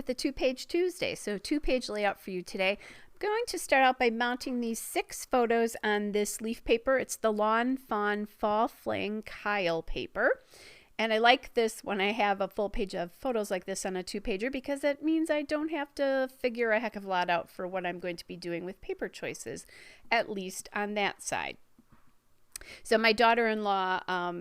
with the 2-page Tuesday. So 2-page layout for you today. I'm going to start out by mounting these 6 photos on this leaf paper. It's the Lawn Fawn Fall Fling Kyle paper. And I like this when I have a full page of photos like this on a 2-pager because it means I don't have to figure a heck of a lot out for what I'm going to be doing with paper choices, at least on that side. So my daughter-in-law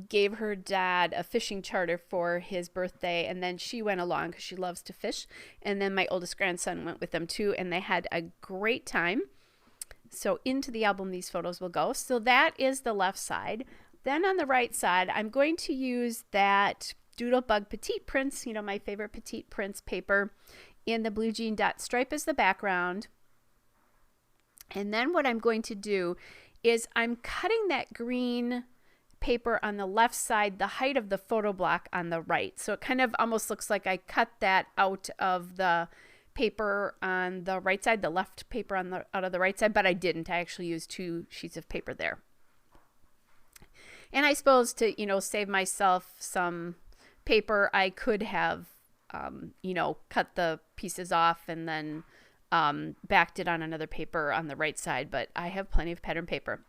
gave her dad a fishing charter for his birthday, and then she went along because she loves to fish. And then my oldest grandson went with them too, and they had a great time. So into the album these photos will go. So that is the left side. Then on the right side, I'm going to use that Doodlebug Petite Prints, my favorite Petite Prints paper, in the blue jean dot stripe as the background. And then what I'm going to do is I'm cutting that green paper on the left side, the height of the photo block on the right. So it kind of almost looks like I cut that out of the paper on the right side, the left paper out of the right side, but I didn't. I actually used 2 sheets of paper there. And I suppose to, save myself some paper, I could have, cut the pieces off and then backed it on another paper on the right side, but I have plenty of pattern paper.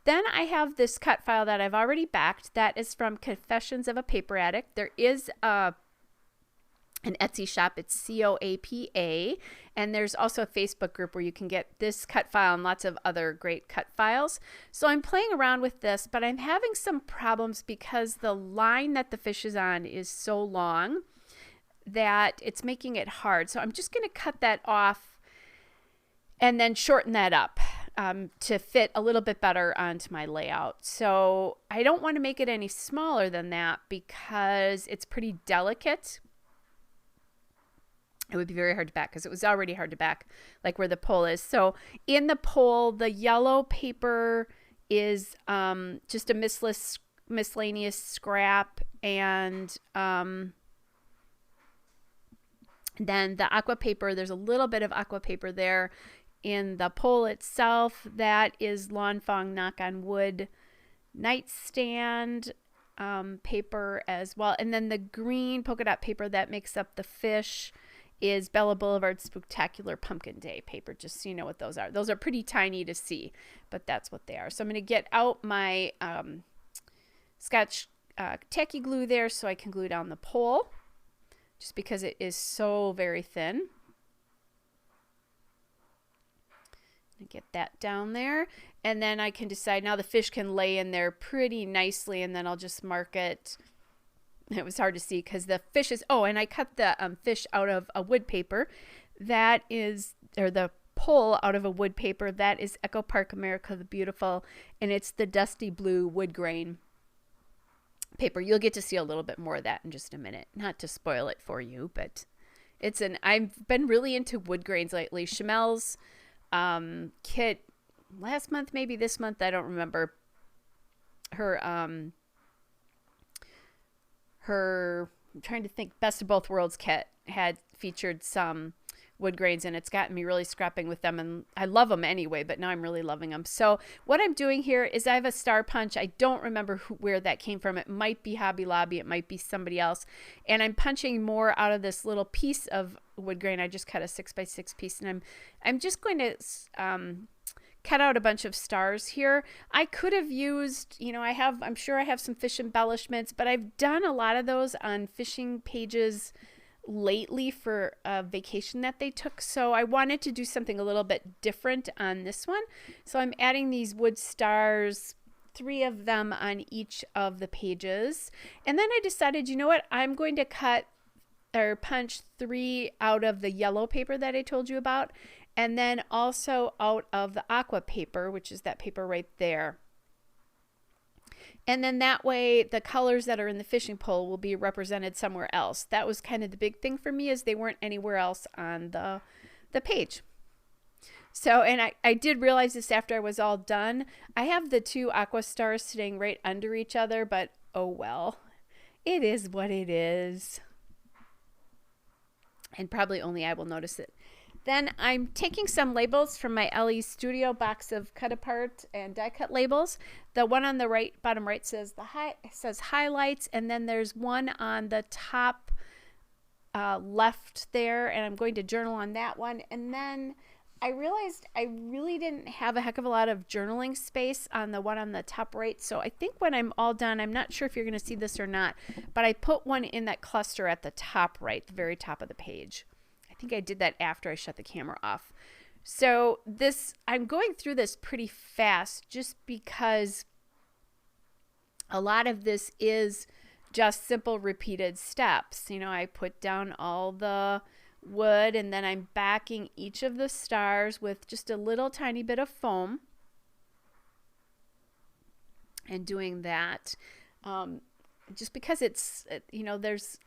Then I have this cut file that I've already backed. That is from Confessions of a Paper Addict. There is an Etsy shop. It's COAPA. And there's also a Facebook group where you can get this cut file and lots of other great cut files. So I'm playing around with this, but I'm having some problems because the line that the fish is on is so long that it's making it hard. So I'm just going to cut that off and then shorten that up to fit a little bit better onto my layout. So I don't want to make it any smaller than that because it's pretty delicate. It would be very hard to back because it was already hard to back, like where the pole is. So in the pole, the yellow paper is just a miscellaneous scrap, and then the aqua paper, there's a little bit of aqua paper there. In the pole itself, that is Lawn Fawn Knock on Wood nightstand paper as well. And then the green polka dot paper that makes up the fish is Bella Boulevard Spectacular Pumpkin Day paper, just so you know what those are. Those are pretty tiny to see, but that's what they are. So I'm going to get out my Scotch tacky glue there so I can glue down the pole, just because it is so very thin. Get that down there, and then I can decide now the fish can lay in there pretty nicely, and then I'll just mark it. It was hard to see because the fish is, and I cut the fish out of a wood paper that is, or the pole out of a wood paper that is Echo Park America the Beautiful, and it's the dusty blue wood grain paper. You'll get to see a little bit more of that in just a minute, not to spoil it for you, but I've been really into wood grains lately. Chamel's kit last month, maybe this month, I don't remember. Her I'm trying to think, Best of Both Worlds kit had featured some wood grains, and it's gotten me really scrapping with them, and I love them anyway, but now I'm really loving them. So what I'm doing here is I have a star punch. I don't remember where that came from. It might be Hobby Lobby, it might be somebody else, and I'm punching more out of this little piece of wood grain. I just cut a 6x6 piece, and I'm just going to cut out a bunch of stars here. I could have used, I'm sure I have some fish embellishments, but I've done a lot of those on fishing pages lately for a vacation that they took. So I wanted to do something a little bit different on this one. So I'm adding these wood stars, 3 of them on each of the pages. And then I decided, I'm going to cut or punch 3 out of the yellow paper that I told you about, and then also out of the aqua paper, which is that paper right there. And then that way the colors that are in the fishing pole will be represented somewhere else. That was kind of the big thing for me, is they weren't anywhere else on the page. So, and I did realize this after I was all done. I have the 2 aqua stars sitting right under each other, but oh well. It is what it is. And probably only I will notice it. Then I'm taking some labels from my LE Studio box of cut apart and die cut labels. The one on the right, bottom right, says highlights, and then there's one on the top left there, and I'm going to journal on that one. And then I realized I really didn't have a heck of a lot of journaling space on the one on the top right. So I think when I'm all done, I'm not sure if you're going to see this or not, but I put one in that cluster at the top right, the very top of the page. I think I did that after I shut the camera off. So I'm going through this pretty fast just because a lot of this is just simple repeated steps. You know, I put down all the wood, and then I'm backing each of the stars with just a little tiny bit of foam and doing that just because it's, you know, there's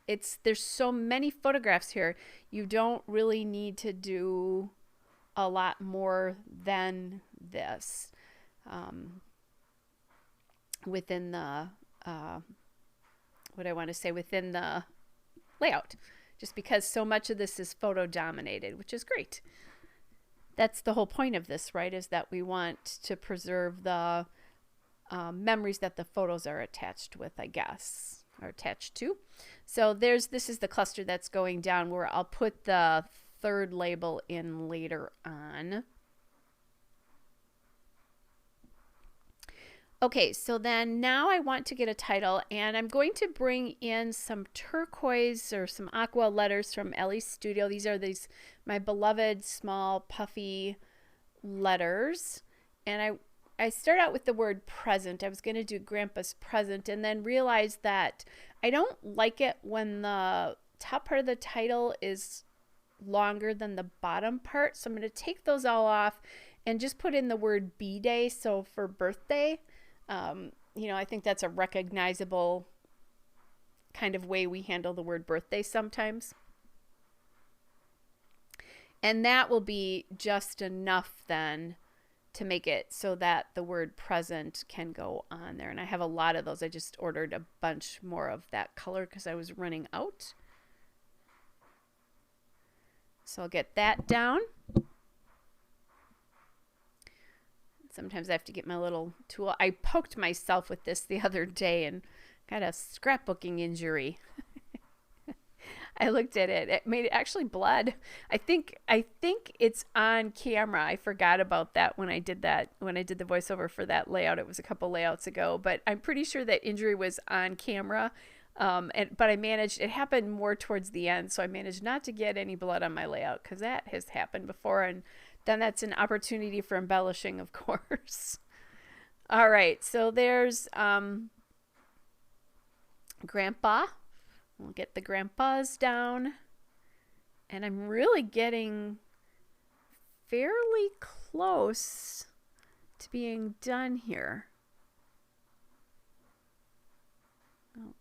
so many photographs here. You don't really need to do a lot more than this within the within the layout, just because so much of this is photo dominated, which is great. That's the whole point of this, right? Is that we want to preserve the memories that the photos are attached with, I guess, or attached to. So this is the cluster that's going down, where I'll put the third label in later on. Okay, so then now I want to get a title, and I'm going to bring in some turquoise or some aqua letters from Ellie's Studio. These are my beloved small puffy letters, and I start out with the word present. I was going to do Grandpa's present, and then realized that I don't like it when the top part of the title is longer than the bottom part, so I'm going to take those all off and just put in the word B-Day, so for birthday. You know, I think that's a recognizable kind of way we handle the word birthday sometimes. And that will be just enough then to make it so that the word present can go on there. And I have a lot of those. I just ordered a bunch more of that color because I was running out. So I'll get that down. Sometimes I have to get my little tool. I poked myself with this the other day and got a scrapbooking injury. I looked at it. It made it actually bled. I think it's on camera. I forgot about that when I did the voiceover for that layout. It was a couple layouts ago, but I'm pretty sure that injury was on camera. But I managed, it happened more towards the end, so I managed not to get any blood on my layout, because that has happened before, and then that's an opportunity for embellishing, of course. All right, so there's Grandpa. We'll get the grandpas down, and I'm really getting fairly close to being done here.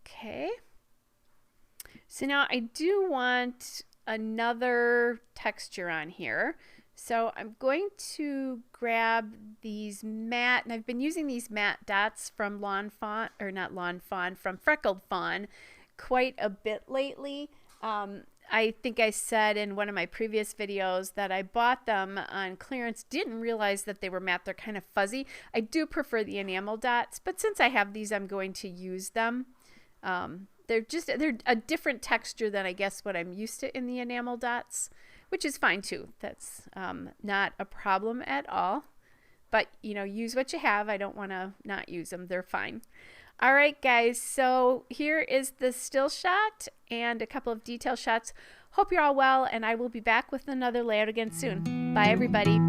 Okay, so now I do want another texture on here. So I'm going to grab these matte, and I've been using these matte dots from from Freckled Fawn quite a bit lately. I think I said in one of my previous videos that I bought them on clearance, didn't realize that they were matte. They're kind of fuzzy. I do prefer the enamel dots, but since I have these, I'm going to use them. They're a different texture than I guess what I'm used to in the enamel dots, which is fine too. That's not a problem at all. But, you know, use what you have. I don't want to not use them. They're fine. All right, guys. So here is the still shot and a couple of detail shots. Hope you're all well, and I will be back with another layout again soon. Bye, everybody.